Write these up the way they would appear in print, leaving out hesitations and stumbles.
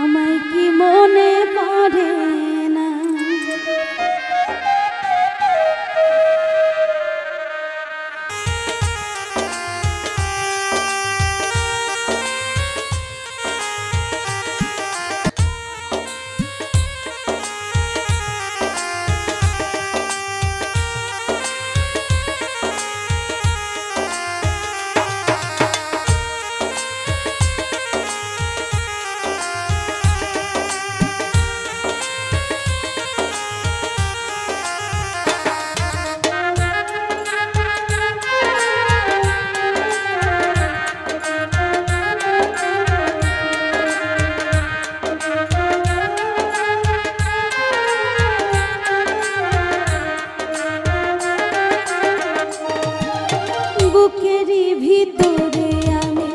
আমায় কি মনে পড়ে না? বুকেরই ভিতরে আমি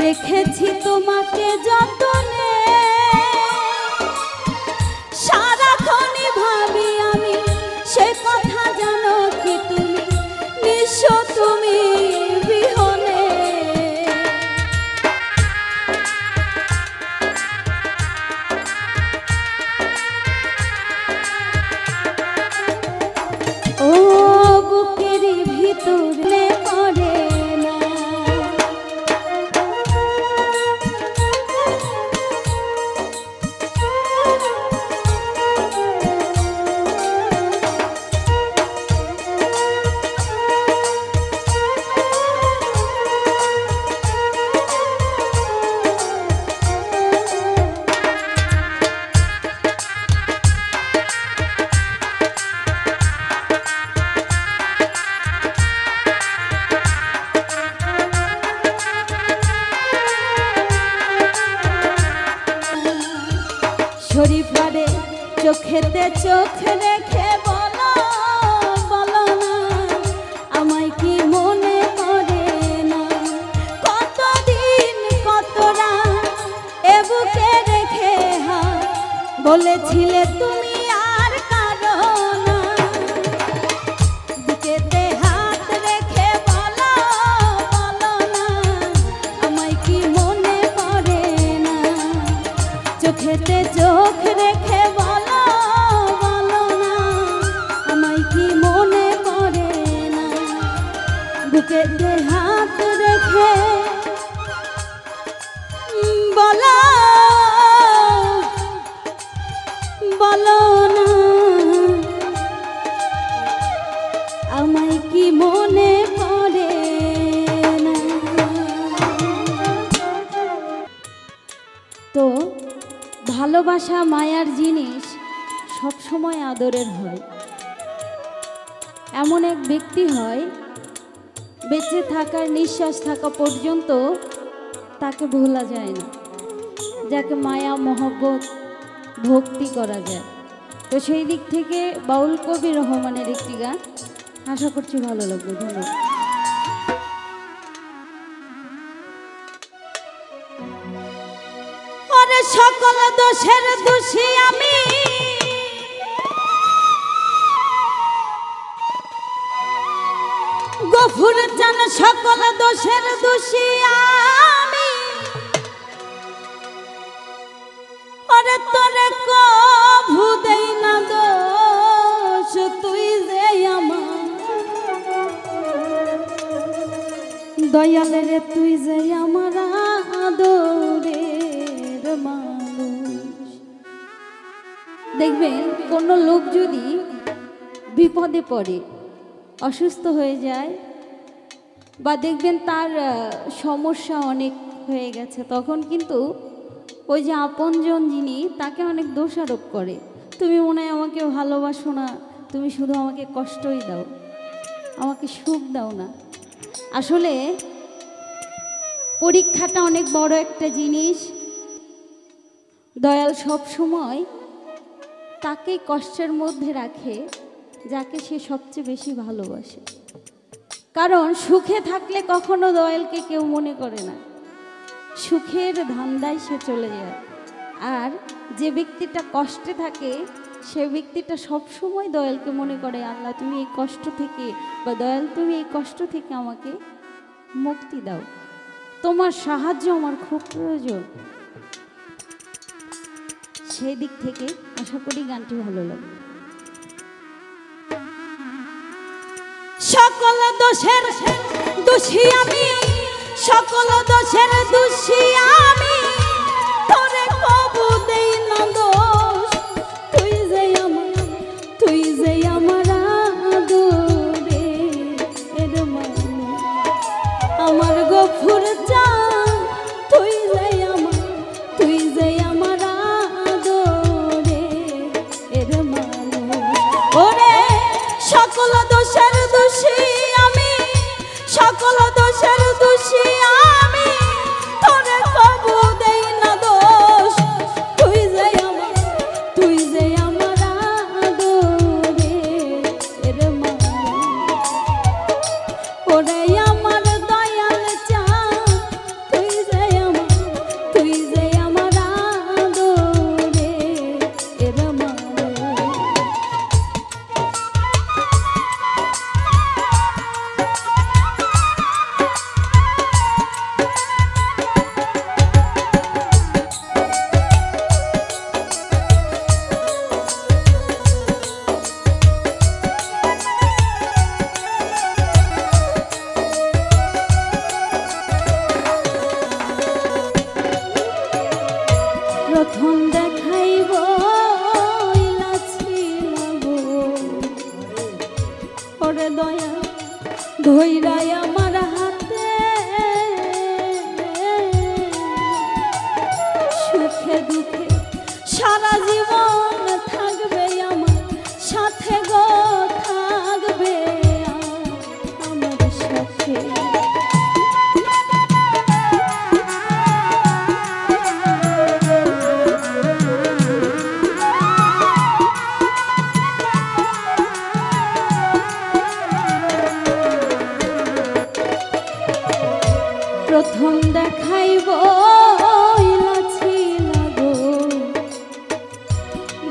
দেখেছি তোমাকে যতনে, সারাক্ষণই ভাবি আমি সে কথা, জানো কি তুমি নিঃস্ব তুমি বিহনে। ও বুকেরই ভিতরে পড়ে না, শরীফারে চোখেতে চোখ রেখে বলো বলো না, আমায় কি মনে পড়ে না? কতদিন কত রাত এ বুকে রেখে বলেছিলে তুমি আর কারো না। বুকেতে হাত রেখে বলো বলো না, আমায় কি মনে পড়ে না? চোখেতে চোখ রেখে বলো বলো না, আমায় কি মনে পড়ে না? বুকেতে হাত রেখে বলো বলো না, আমায় কি মনে পড়ে না? তো ভালোবাসা মায়ার জিনিস সব সময় আদরের হয়। এমন এক ব্যক্তি হয় বেঁচে থাকার নিঃশ্বাস থাকা পর্যন্ত তাকে ভোলা যায় না, যাকে মায়া মহব্বত ভক্তি করা যায়। তো সেই দিক থেকে বাউল কবি রহমানের একটি গান আশা করছি ভালো লাগবে। ধন্যবাদ। সকল দোষের দোষী আমি, গফুর জান সকল দোষের দোষী আমি, ওরে তোরে কভু দেই না দোষ, তুই যে আমার দয়াল রে, তুই যে আমার আদরের মানুষ। দেখবেন কোন লোক যদি বিপদে পড়ে, অসুস্থ হয়ে যায়, বা দেখবেন তার সমস্যা অনেক হয়ে গেছে, তখন কিন্তু ওই যে আপনজন যিনি তাকে অনেক দোষারোপ করে। তুমি মনে হয় আমাকে ভালোবাসো না, তুমি শুধু আমাকে কষ্টই দাও, আমাকে সুখ দাও না। আসলে পরীক্ষাটা অনেক বড় একটা জিনিস। দয়াল সব সময় তাকেই কষ্টের মধ্যে রাখে যাকে সে সবচেয়ে বেশি ভালোবাসে। কারণ সুখে থাকলে কখনো দয়ালকে কেউ মনে করে না, সুখের ধান্দায় সে চলে যায়। আর যে ব্যক্তিটা কষ্টে থাকে সে ব্যক্তিটা সব সময় দয়ালকে মনে করে, আল্লাহ তুমি এই কষ্ট থেকে, বা দয়াল তুমি এই কষ্ট থেকে আমাকে মুক্তি দাও, তোমার সাহায্য আমার খুব প্রয়োজন। সেই দিক থেকে আশা করি গানটি ভালো লাগবে। সকল দোষের দোষী আমি, সকল দোষের দোষী আমি, তোরে কবু দেই না দোষ। তুই যে আমার আদরে এর মানে আমার গফুর চান, তুই যে আমার আদরে এর মানে। ওরে সকল দোষের দোষী আমি, সকল দোষের দোষী আমি, তোরে কবু দেই না দোষ। তুই যে আমার আদরে এর মানে। ওরে আমার দয়াল চান, তুই যে আমার আদরে এর মানে। প্রথম দেখাইব ওরে দয়া ধইরাই আমার হাতে, সুখে দুঃখে সারা জীবন থাকবে আমার সাথে গো, থাকবে আমার সাথে। প্রথম দেখাইব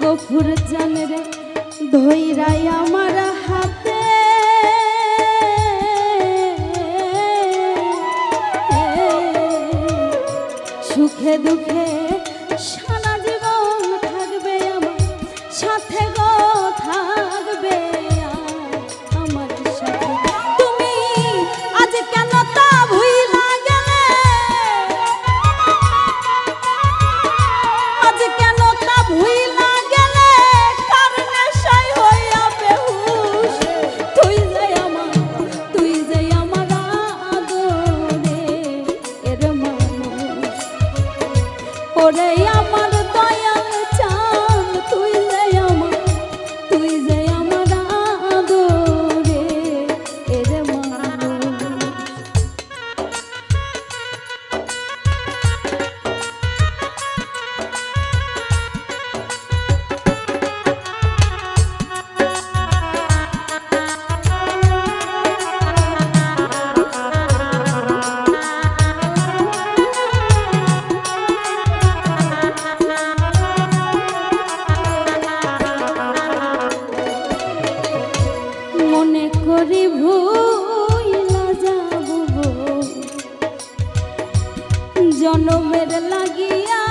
গফুর জানের ধইরাই আমার হাতে, সুখে দুঃখে সারা জীবন থাকবে আমার সাথে গো, থাকবে আমার সাথে। তুমি আজ কেন তা ভুইলা গেলে, আজ কেন তা ভুইলা গেলে, কার নেশায় হইয়া বেহুশ। তুই যে আমার আদরে এর মানুষ। ওরে আমার দয়াল চান, তুই যে আমার আদরে এর মানুষ। মনে করি ভুইলা যাব জনমের লাগিয়া,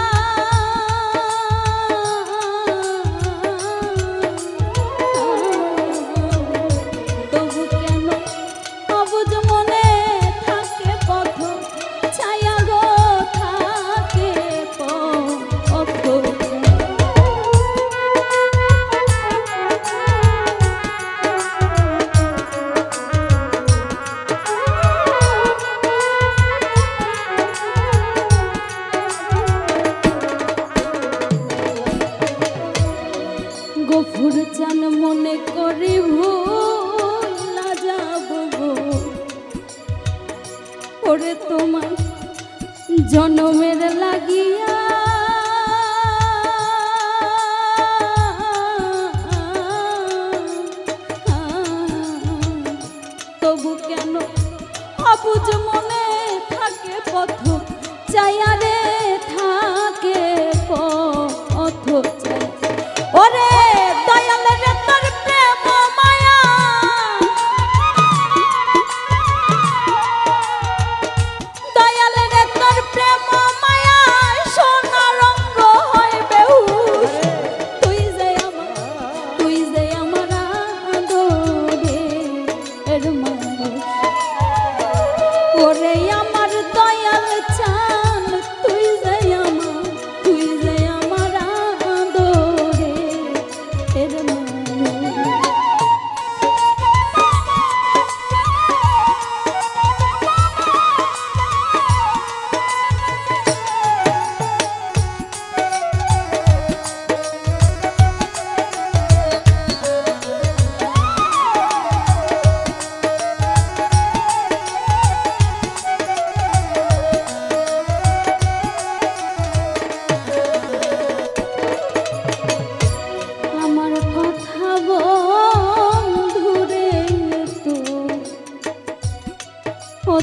তবু কেন অবুঝ মনে থাকে পথ ছায়া গো, থাকে পথ ছায়া। গফুর চান মনে করি ভুলা যাব গো, ওরে তোমার জনমের লাগিয়া। তবু কেন অবুঝ মনে থাকে পথ চাইয়া রে, থাকে পথ চাই। ওরে দয়াল রে তোর প্রেম মায়া, দয়াল রে তোর প্রেম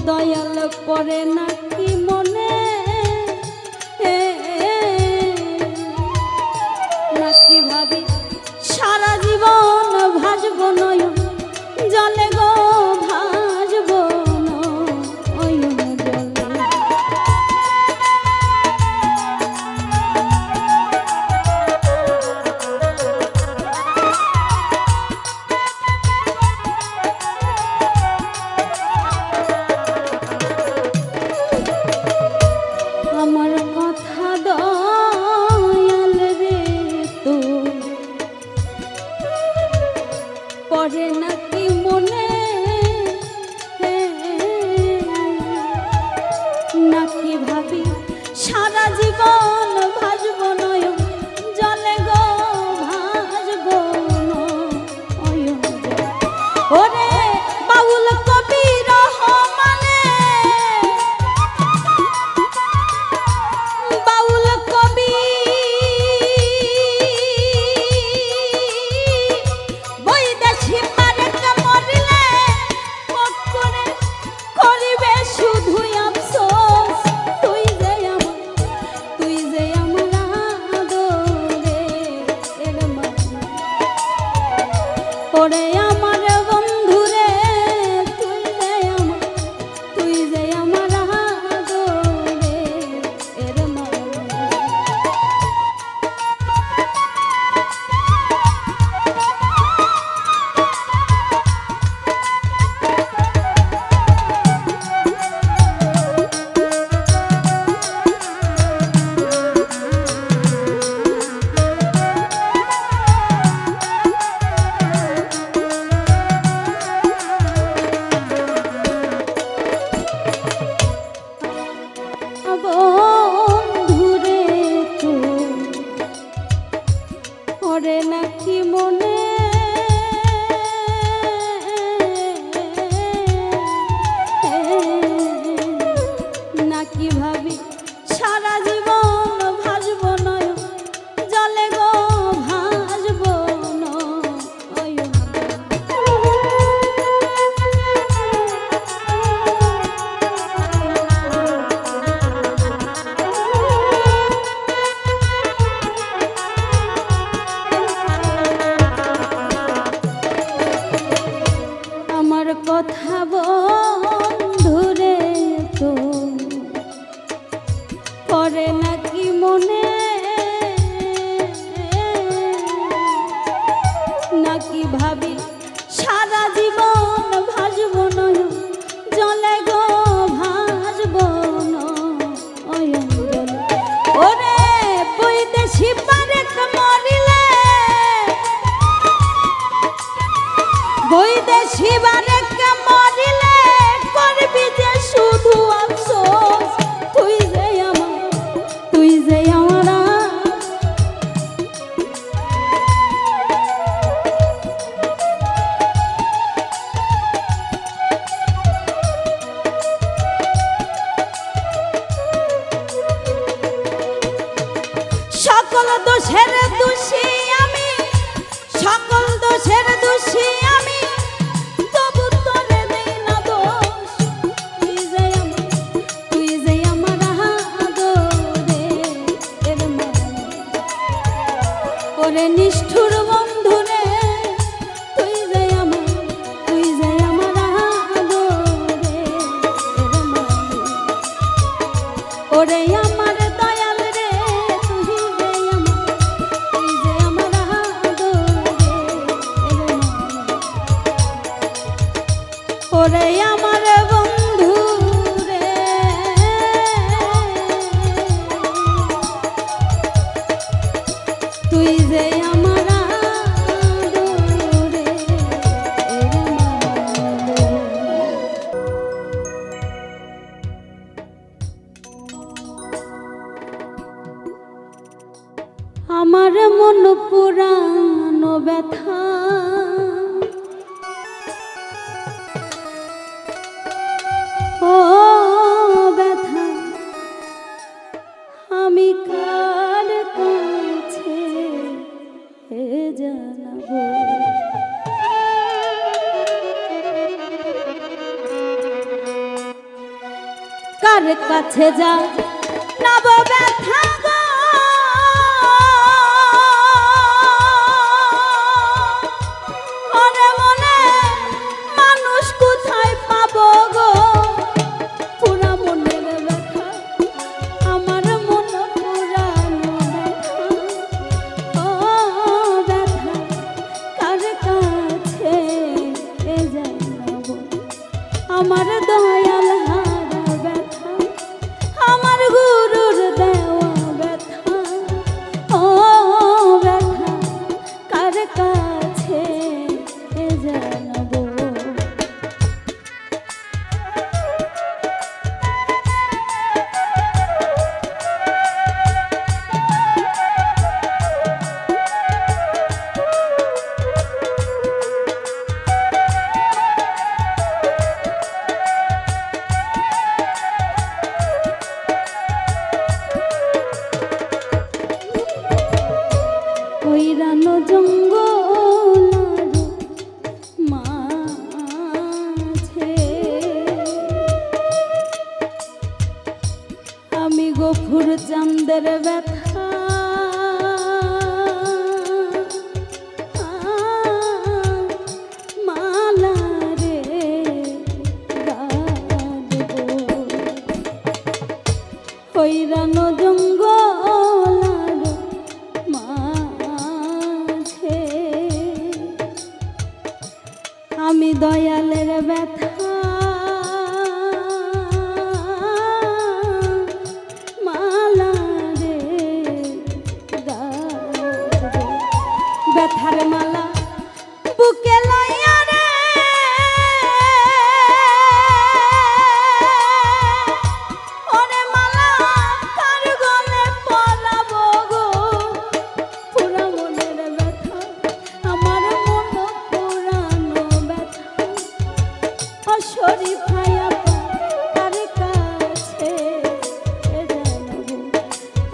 দয়াল পরে নাকি মনে নাকি ভাবি সারা জীবন ভাসব নয়ন জলে গো ভাসব নয়ন জলে। আমার কথা দয়াল রে তো পরে নাকি মনে নাকি ভাবি সারা জীবন ভাসব নয়ন জলে গো ভাসব নয়ন জলে। ওরে বাউল কবি রহমানে বাউল কবি বৈদেশি পারে মরিলে মুখ করে করিবে শুধুই আফসোস তুই যে আমার আদরে এর মানে ওরে আমার বন্ধু রে তুই যে আমার আদরে এর মানে। বন্ধুরে তুই পরে নাকি মনে নাকি ভাবি সারা জীবন ভাসব নয়ন জলে গো ভাসব নয়ন। আমার কথা বন্ধুরে তো পরে নাকি মনে নাকি ভাবি সারা জীবন ভাসব নয়ন জলে গো ভাসব নয়ন জলে। ওরে বৈদেশি পারে মরিলে বৈদেশি বারে মরিলে করবি যে শুধু আফসোস তুই যে আমার সকল দোষের দোষী আমি সকল দোষের দোষী আমি তবু তোরে দেই না দোষ তুই যে আমার আদরে এর মানে ওরে নিষ্ঠুর বন্ধু রে তুই যে আমার আদরে এর মানে ওরে আমার দয়াল রে তুই যে আমার আদরে এর মানে ওরে আমার বন্ধু রে তুই যে আমার আদরে এর মানে। আমার মন পুরানো ব্যথা ও ব্যথা আমি কার কাছে জানাবো। কাছে যা নাব ব্যথা গো ওরে মনে মানুষ কোথায় পাবো গো পুরা মনের ব্যথা আমার মন পুরানো ব্যথা ও ব্যথা কার কাছে এ জানাবো আমার দয়াল হারা ব্যথা আমার গুরুর দেওয়া ব্যথা ও ব্যথা কার কাছে এ জানাবো কইরানো জঙ্গল মাঝে আমি গফুর চাঁদের ব্যথা মালা রে গাঁদবো কইরানো জঙ্গল আমি দয়ালের ব্যথা মালা রে গাঁদবো ব্যথার মালা বুকে লইয়া রে ওরে মালা কার গলে পরাবো গো পুরা মনের ব্যথা আমার মন পুরানো ব্যথা শরীফাই আপা কার কাছে এ জানাবো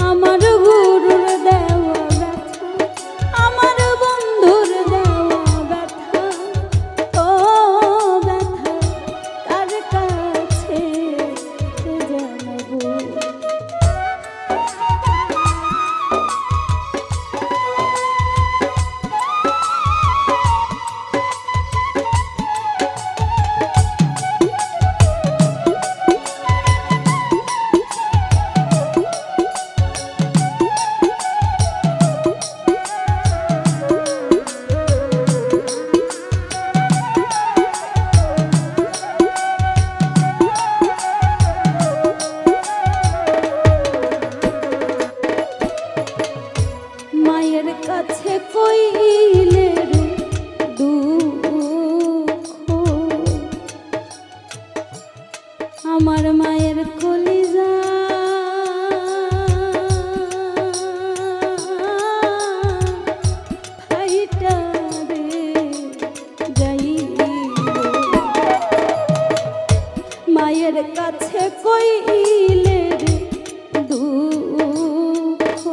আমার গুরুর দেওয়া ব্যথা আমার বন্ধুর দেওয়া ব্যথা ও ব্যথা কার কাছে এ জানাবো মায়ের কাছে কইলে রে দুঃখ আমার মায়ের কলিজা ফাইটা রে যাইব মায়ের কাছে কইলে রে দুঃখ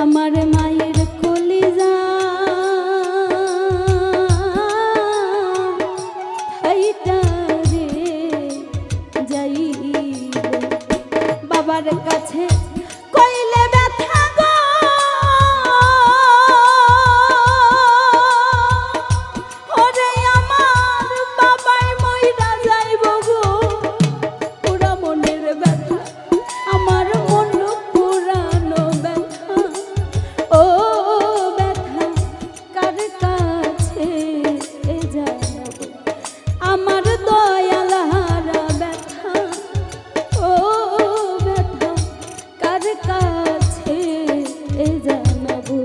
আমার মায়ের কলিজা ফাইটা রে যাইব বাবার কাছে কইলে ব্যথা গো ওরে আমার বাবাই মইরা যাইব গো পুরা মনের ব্যথা আমার মন পুরানো ব্যথা ও ব্যথা কার কাছে এ জানাবো আমার দয়াল হারা ব্যথা ও ব্যথা কার কাছে এ জানাবো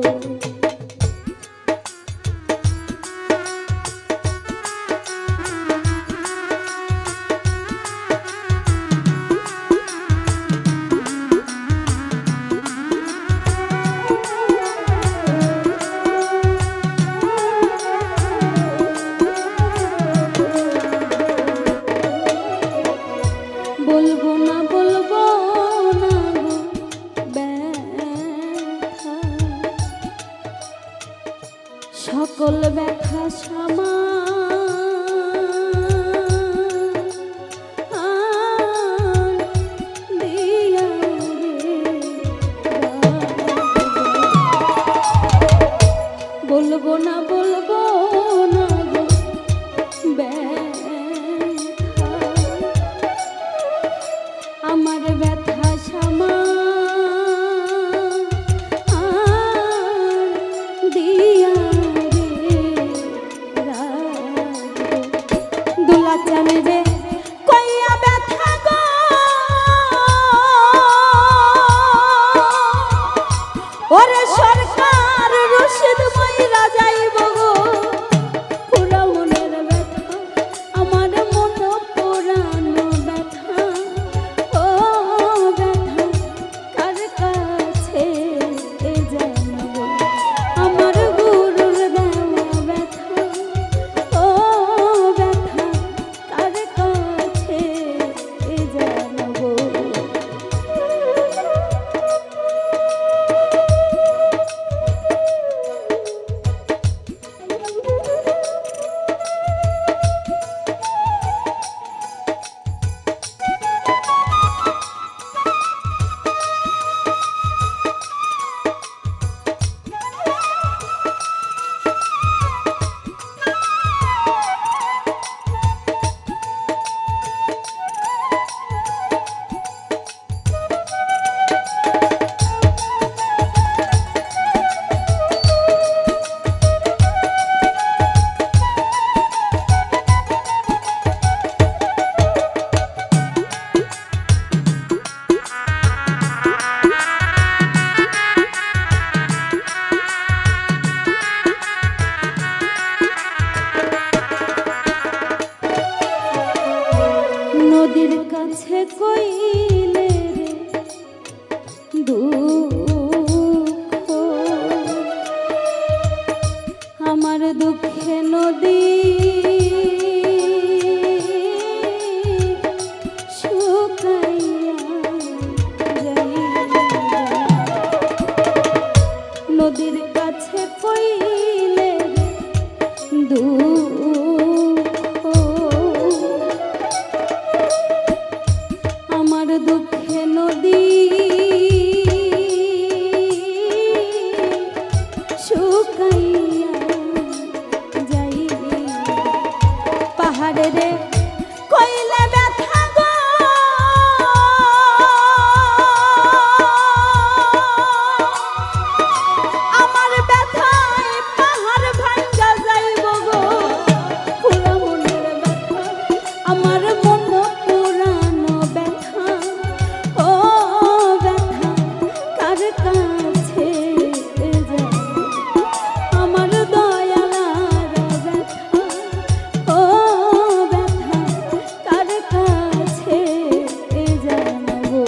বলবো না গো ব্যথা সকল ব্যথা সামা ওরে সরকার রশিদ মইরা যাইব গো পুরা মনের ব্যথা আমার মন পুরানো ব্যথা ও ব্যথা কার কাছে এ জানাবো আমার গুরুর দেওয়া ব্যথা ও ব্যথা কার কাছে এ জানাবো নদীর কাছে কইলে রে দুঃখ আমার দুঃখে নদী শুকাইয়া যাই নদীর কাছে কইলে রে দুঃখ আমার দুঃখে নদী শুকাইয়া যাই পাহাড়ে রে কইলে ব্যথা গো আমার ব্যথায় পাহাড় ভাঙ্গা যাইব গো পুরা মনের ব্যথা আমার মন পুরানো ব্যথা ও ব্যথা কার কাছে যাব আমার দয়ালার ব্যথা ও ব্যথা কার কাছে জানাবো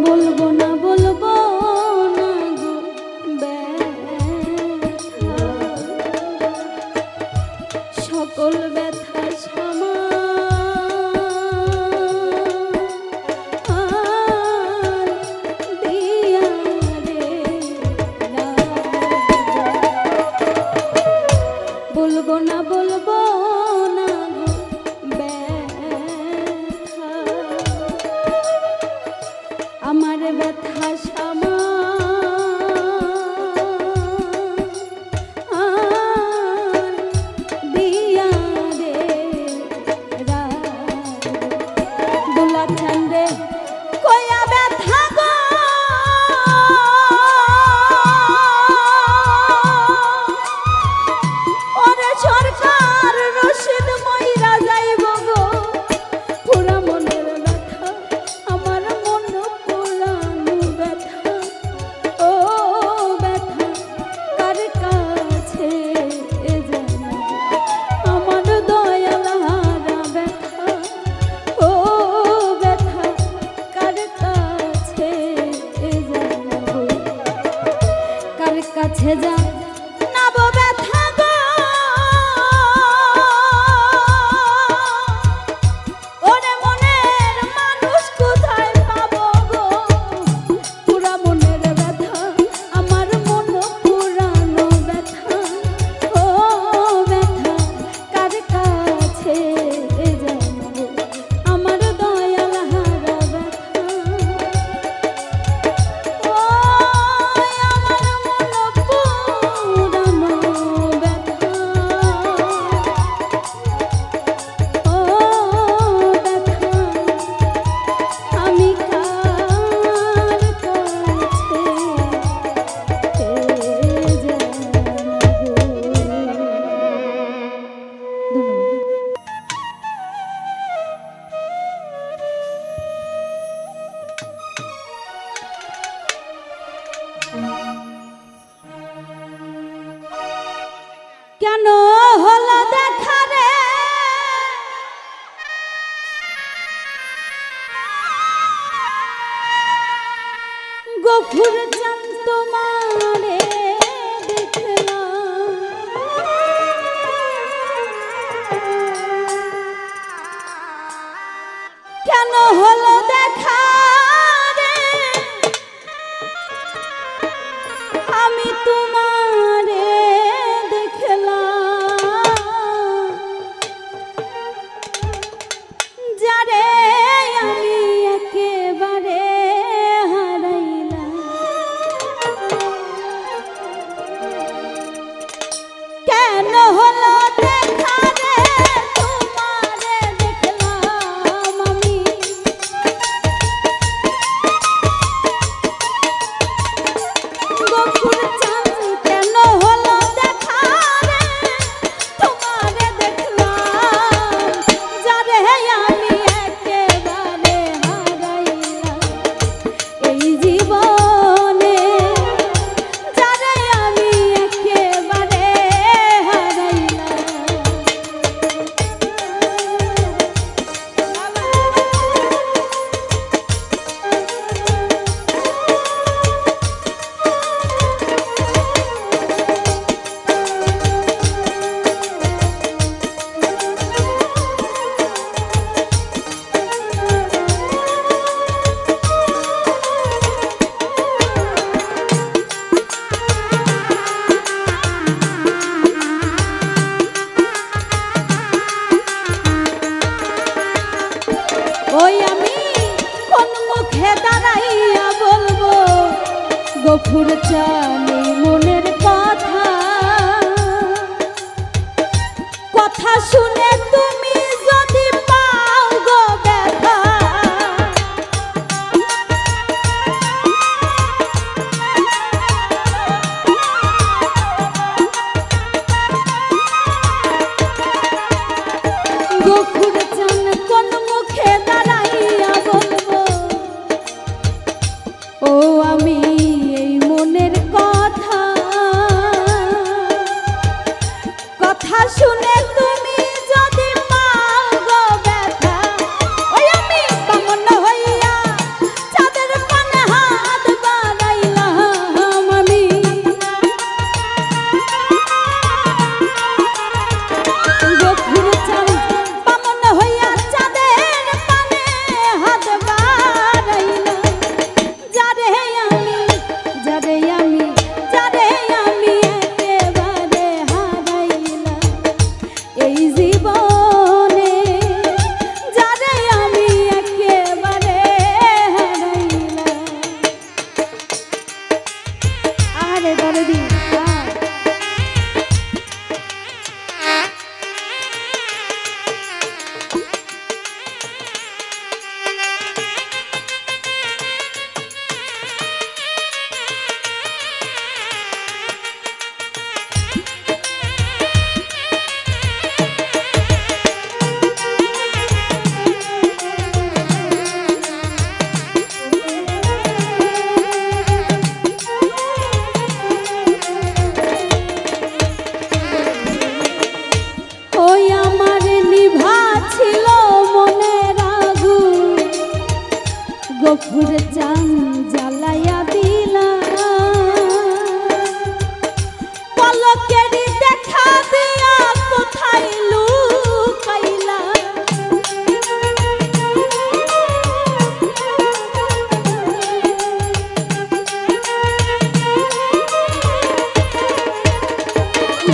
বলবো না গো ব্যথা সকল ব্যথা সমান দিয়া রে বলবো না গো ব্যথা আমার ব্যথা সমান দিয়া রে দুলা ঠান্ডে কয়া ব্যথা গো ওরে সরকার রশিদ মইরা যাইব গো পুরা মনের ব্যথা আমার মন পুরানো ব্যথা ও ব্যথা কার কাছে জানাবো আমার দয়ালারা ব্যথা ও ব্যথা গফুর চান তোমারে দেখলাম, কেন হলো দেখা রে আমি তোমারে দেখলাম, যারে আমি একেবারে হারাইলাম। কেন হলো দেখা রে তোমারে দেখলাম আমি, গফুর চান কেন হলো দেখা রে তোমারে দেখলাম, যারে আমি একেবারে হারাইলাম এই জীবনে, যারে আমি একেবারে হারাইলাম। ওই আমি কোন মুখে দাঁড়াইয়া বলবো গফুর চান এই মনের কথা, কথা শুনে তুমি যদি পাও গো ব্যথা, গফুর চান কোন মুখে দাঁড়াইয়া বলবো ও আমি এই মনের কথা, কথা শুনে তুমি যদি পাও গো ব্যথা, ওই আমি বামন হইয়া চাঁদের পানে হাত বাড়াইলাম আমি, গফুর চান বামন হইয়া চাঁদের পানে হাত বাড়াইলাম, যারে আমি যারে আমি যারে আমি একেবারে হারাইলাম এই জীবনে, যারে আমি একেবারে হারাইলাম। আরে দরদি ওই আমার নিভা ছিল মনের আগুন, গফুর চান জ্বালাইয়া দিলা, পলকেরই দেখা দিয়া কোথায় লুকাইলা,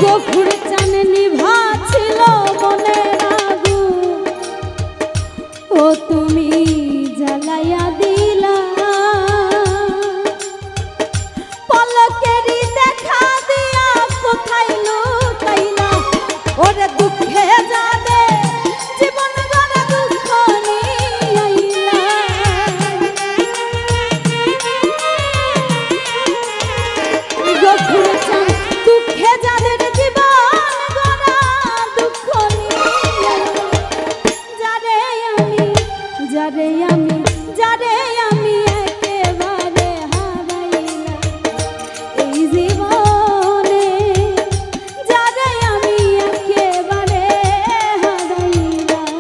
গফুর চান নিভা ছিল মনের আগুন, ও তুমি জ্বালাইয়া দিলা, পলকেরই দেখা দিয়া কোথায় লুকাইলা, ওরে দুঃখে যাবে জীবন গড়া দুঃখ নিয়াইলা, গফুর চান দুঃখে যাদের জীবন গড়া দুঃখ নিয়াইলা, যারে আমি যারে আমি যারে আমি একেবারে হারাইলাম এই জীবনে, যারে আমি একেবারে হারাইলাম।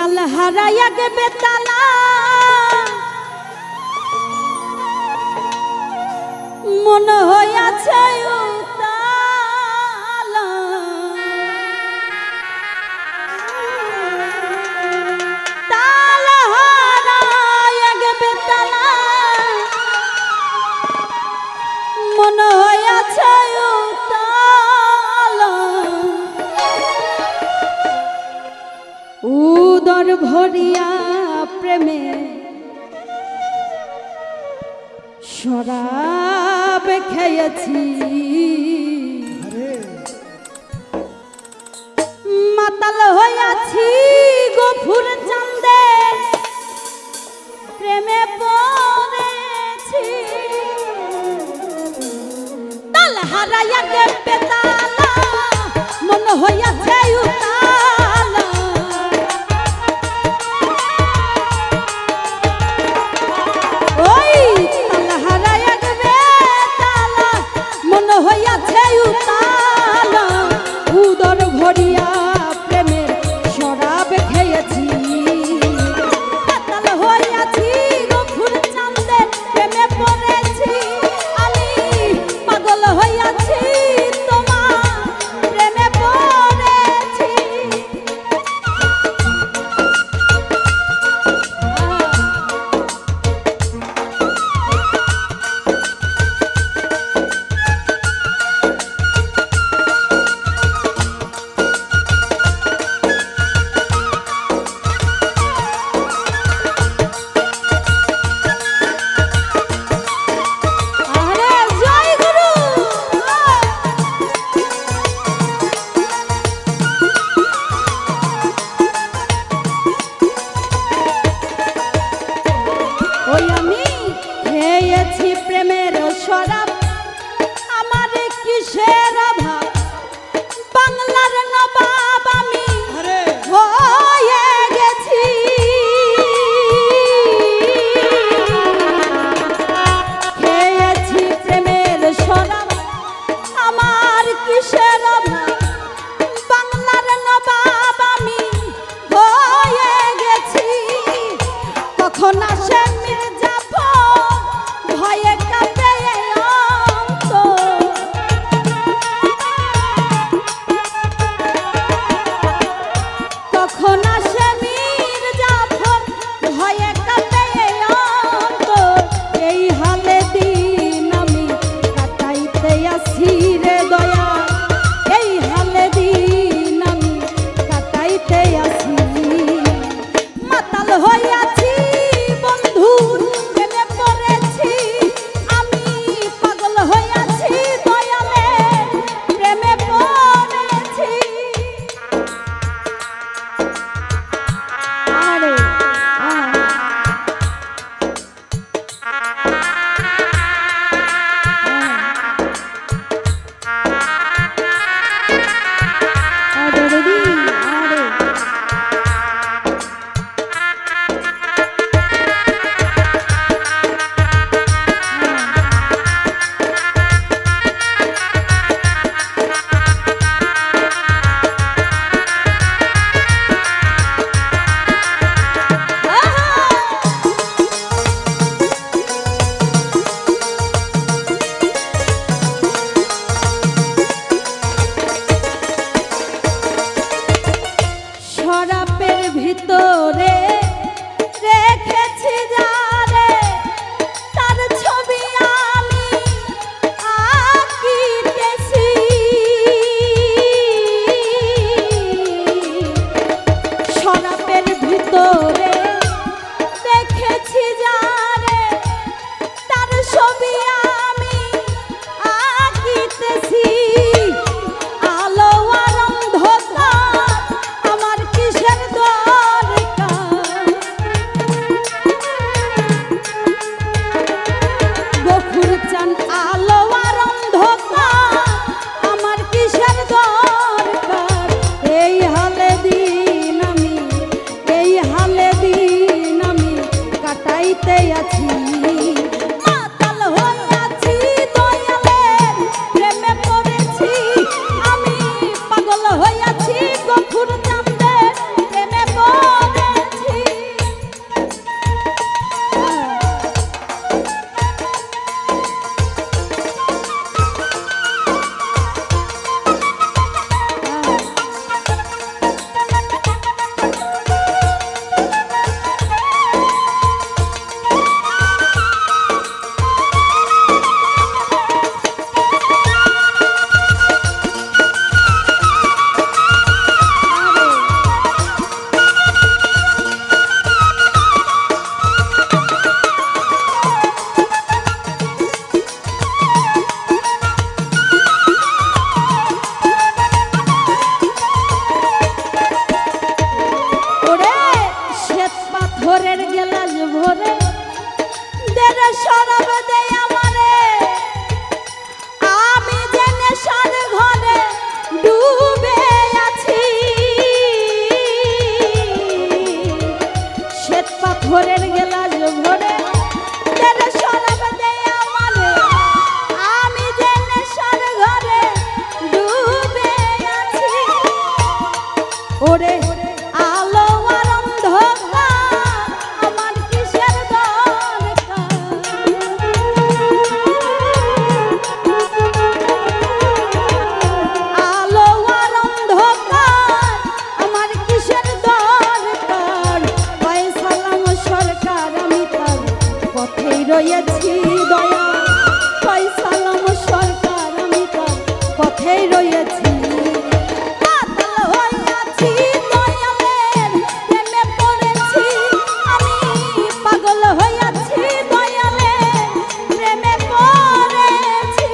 তাল হারাইয়া গে বেতালা মন হইয়াছে উতালা তাল হারাইয়া গে বেতালা মন হইয়াছে উতালা উদর ভরিয়া প্রেমে শরাব খেয়েছি মাতাল হইয়াছি গফুর চাঁদের প্রেমে পড়েছি তাল হারাইয়া গে বেতালা মন হইয়াছে উতালা ওই তাল হারাইয়া গে বেতালা মন হইয়াছে উতালা উদর ভরিয়া প্রেমের শরাব খেয়েছি মাতাল হইয়াছি গফুর চাঁদের প্রেমে পড়েছি আমি পাগল হইয়াছি তোমার প্রেমে পড়েছি আরে জয় গুরু ওই আমি খেয়েছি প্রেমের শরাব আমার কিসের অভাব বাংলার নবাব আমি হয়ে গেছি খেয়েছি প্রেমের শরাব আমার কিসের অভাব বাংলার নবাব আমি হয়ে গেছি কখন আসে মির্জাফর ভয়ে কাঁপে এই অন্তর কখন আসে মির্জাফর ভয়ে কাঁপে এই অন্তর এই হালে দিন আমি কাটাইতে আসি রে দয়া এই হালে দিন আমি কাটাইতে আসি মাতাল হইয়াছি বন্ধুর প্রেমে পড়েছি আমি পাগল হইয়াছি দয়ালের প্রেমে পড়েছি আরে পথেই রয়েছি মাতাল হইয়াছি দয়ালের প্রেমে পড়েছি আমি পাগল হইয়াছি দয়ালের প্রেমে পড়েছি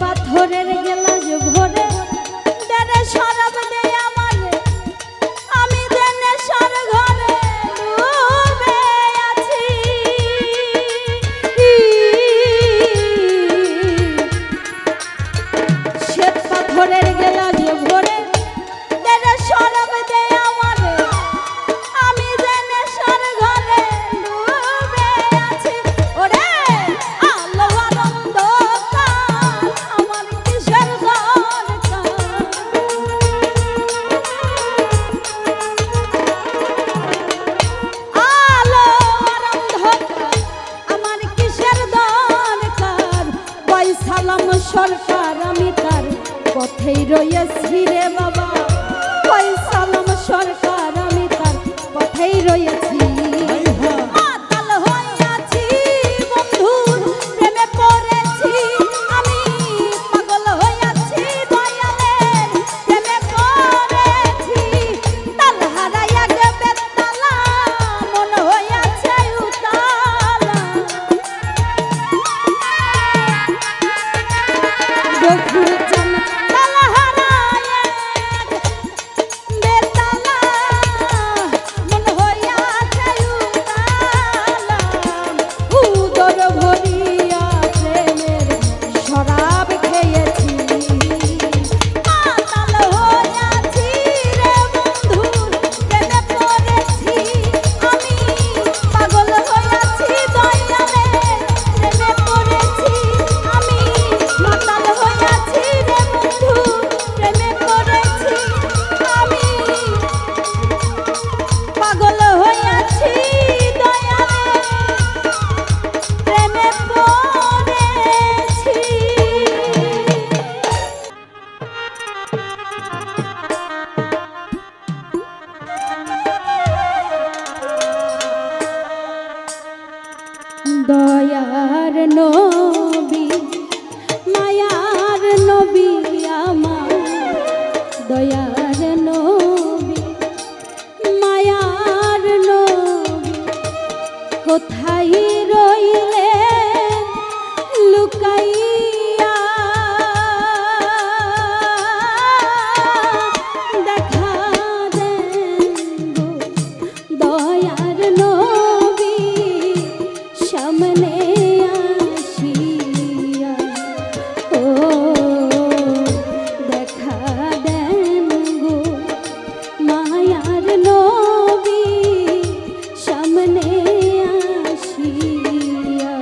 পাথরের গেলাস ভরে দেনে শরাব দে আমারে আমি দেনে সর ঘরে ডুবে আছি শ্বেত পাথরের গেলাস ভরে দেনে শরাব দে আমারে আমি দেনে সর ঘরে ডুবে আছি ওরে আলো আনন্দ সরকার আমি তার পথেই রয়েছি রে বাবা ওই সালাম সরকার আমি তার পথেই রয়েছি মাতাল হইয়াছি বন্ধুর প্রেমে পড়েছি আমি পাগল হইয়াছি দয়ালের প্রেমে পড়েছি তাল হারাইয়া গেবে তালা মন হইয়াছে উতালা বকুর চান তালা হারায় বেতালা মন হইয়াছে উতালা উদর ভরিয়া প্রেমের শরাব খেয়েছি মাতাল হইয়াছি রে বন্ধুর প্রেমে পড়েছি আমি পাগল হইয়াছি দয়ালের প্রেমে পড়েছি আমি মাতাল হইয়াছি রে বন্ধু প্রেমে পড়েছি আমি পাগল হইয়াছি দয়ালের প্রেমে পড়েছি দয়ার নবী মায়ার নবী আমার দয়ার নবী মায়ার নবী কোথায় রইলে লুকাইয়া দেখা দেন গো দয়ার নবী সামনে আসিয়া ও দেখা দেন গো মায়ার নবী সামনে আসিয়া।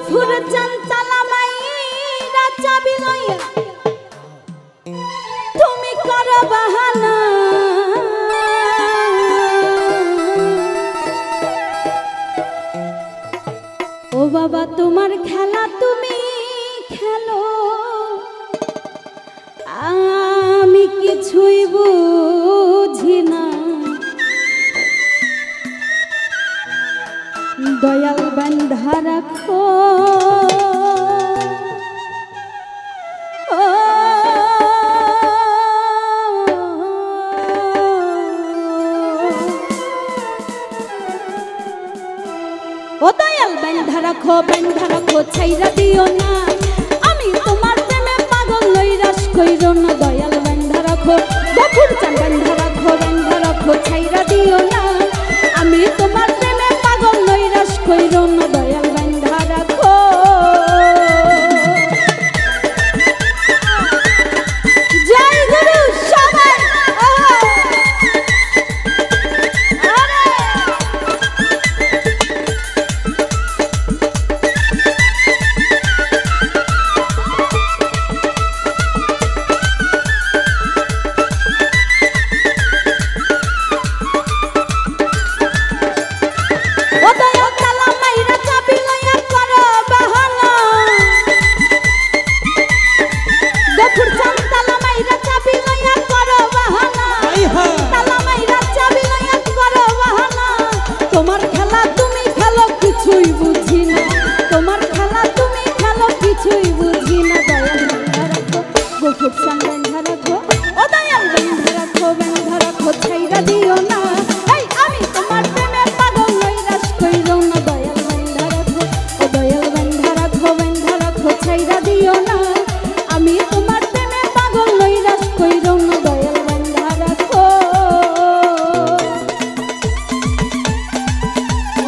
গফুর চান তালামাইরা চাবি লইয়া তুমি করো বাহানা ও বাবা তোমার খেলা তুমি খেলো আমি কিছুই বুঝি না দয়াল বান্ধা রাখো ও দয়াল বান্ধা রাখো ছাইরা দিও না আমি তোমার প্রেমে পাগল নৈরাশ কইরো না দয়াল বান্ধা রাখো গফুর চান বান্ধা রাখো ছাইরা দিও না আমি তোমার প্রেমে পাগল নৈরাশ কইরো না দয়াল বান্ধা রাখো জয় গুরু সবাই তোমার খেলা তুমি খেলো কিছুই বুঝি না তোমার খেলা তুমি খেলো কিছুই বুঝি না দয়াল বান্ধা রাখো গফুর চান বান্ধা রাখো ও দয়াল বান্ধা রাখো ছাইরা দিও না এই আমি তোমার প্রেমে পাগল নৈরাশ কইরো না দয়াল বান্ধা রাখো ও দয়াল বান্ধা রাখো ছাইরা দিও না আমি তোমার প্রেমে পাগল নৈরাশ কইরো না দয়াল বান্ধা রাখো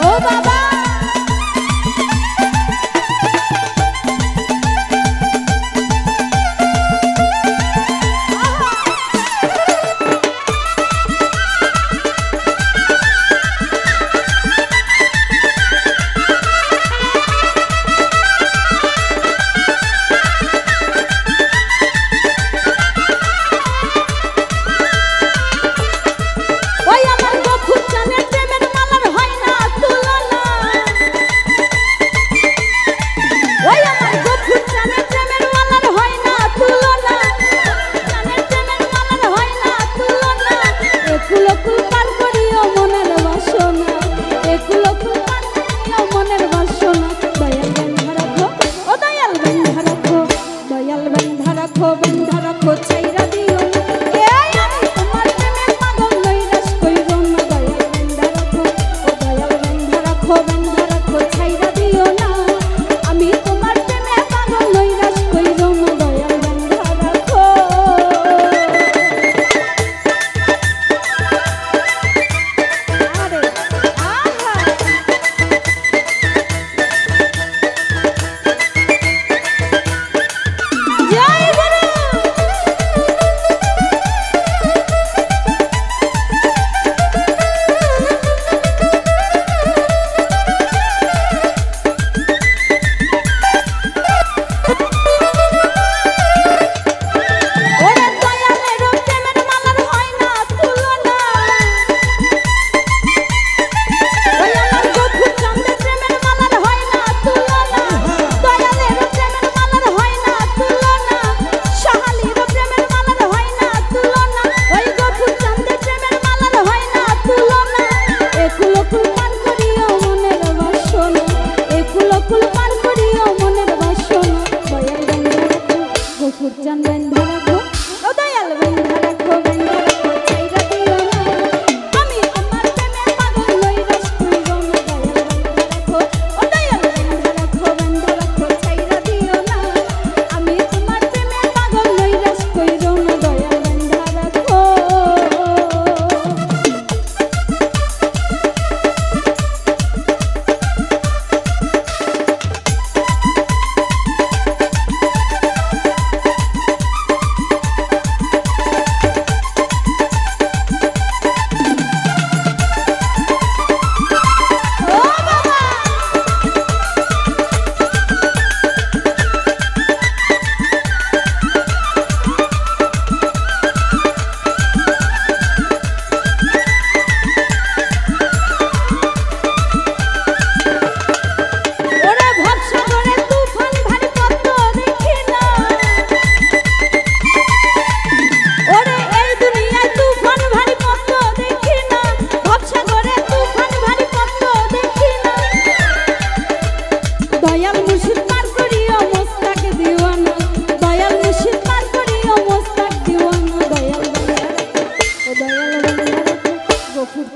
ও বাবা ছাইরা দিও এই আমি তোমার প্রেমে পাগল নৈরাশ কইরো না দয়াল বান্ধা রাখো ও দয়াল বান্ধা রাখো ছাইরা দিও না আমি তোমার প্রেমে পাগল নৈরাশ কইরো না দয়াল বান্ধা রাখো আরে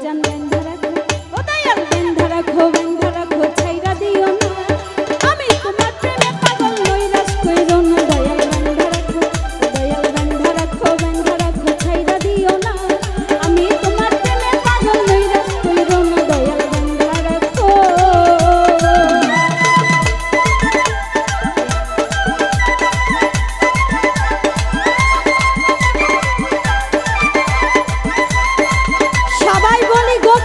জান বেঁধে রাখো ও দয়াল বেঁধে রাখো ছাইরা দিও না আমি তোমার প্রেমে পাগল নৈরাশ কইরো না দয়াল বেঁধে রাখো ছাইরা দিও না আমি তোমার প্রেমে পাগল নৈরাশ কইরো না দয়াল বেঁধে রাখো। সবাই বলি গো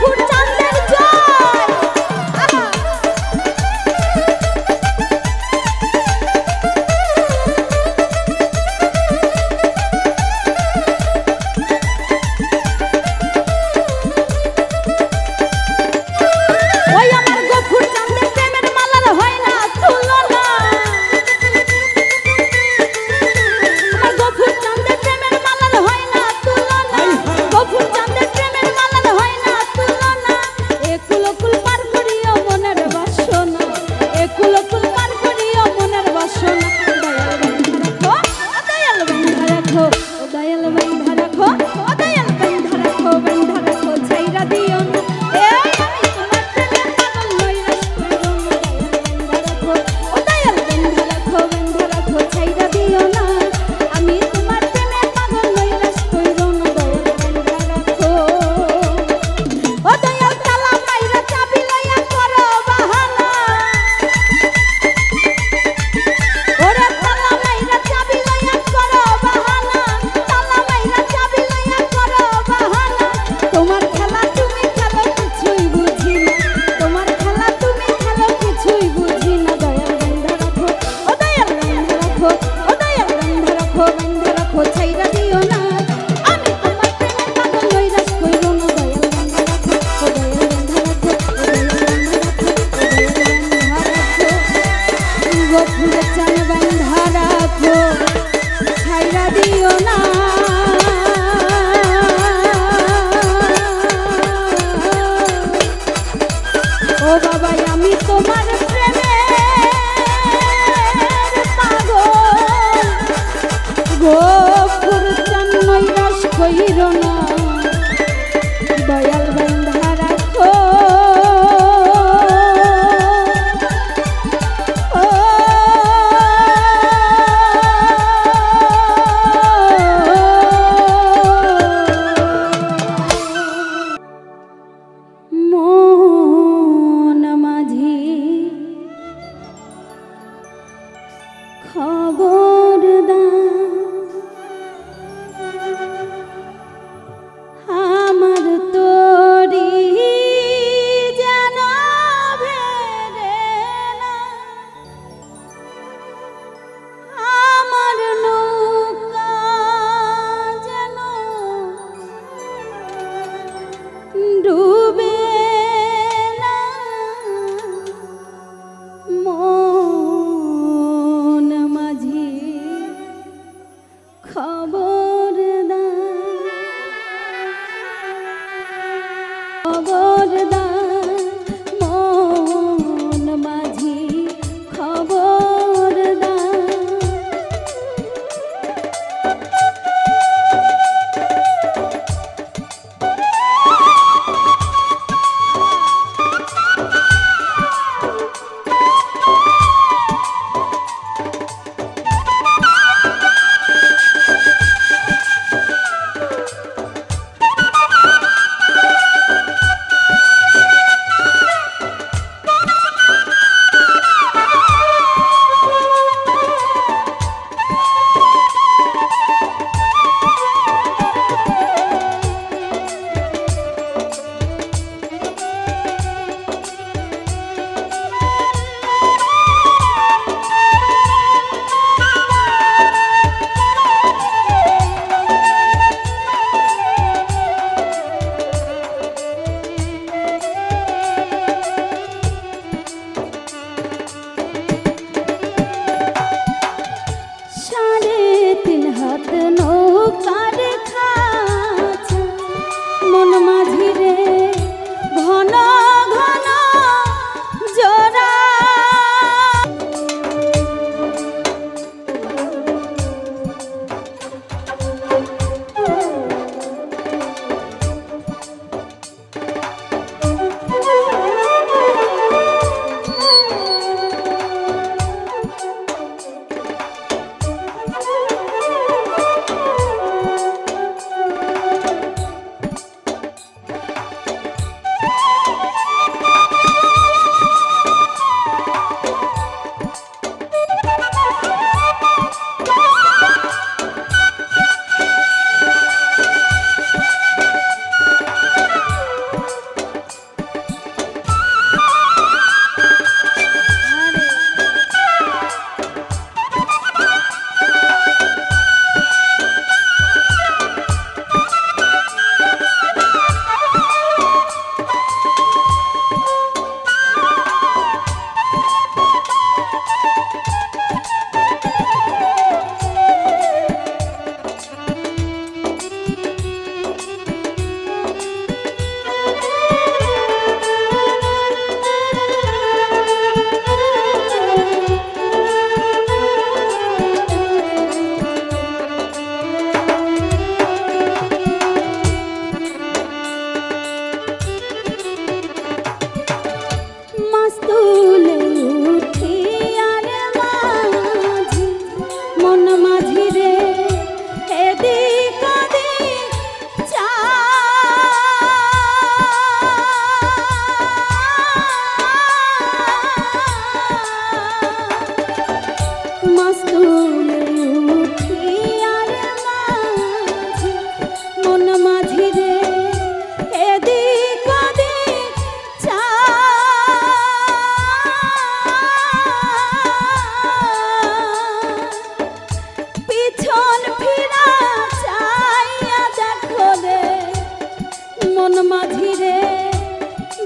মাঝি রে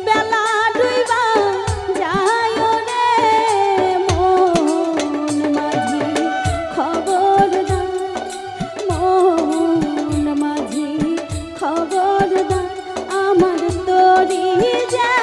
বেলা ডুইবা যায় রে মন মাঝি খবরদার মন মাঝি খবরদার আমার তরি যা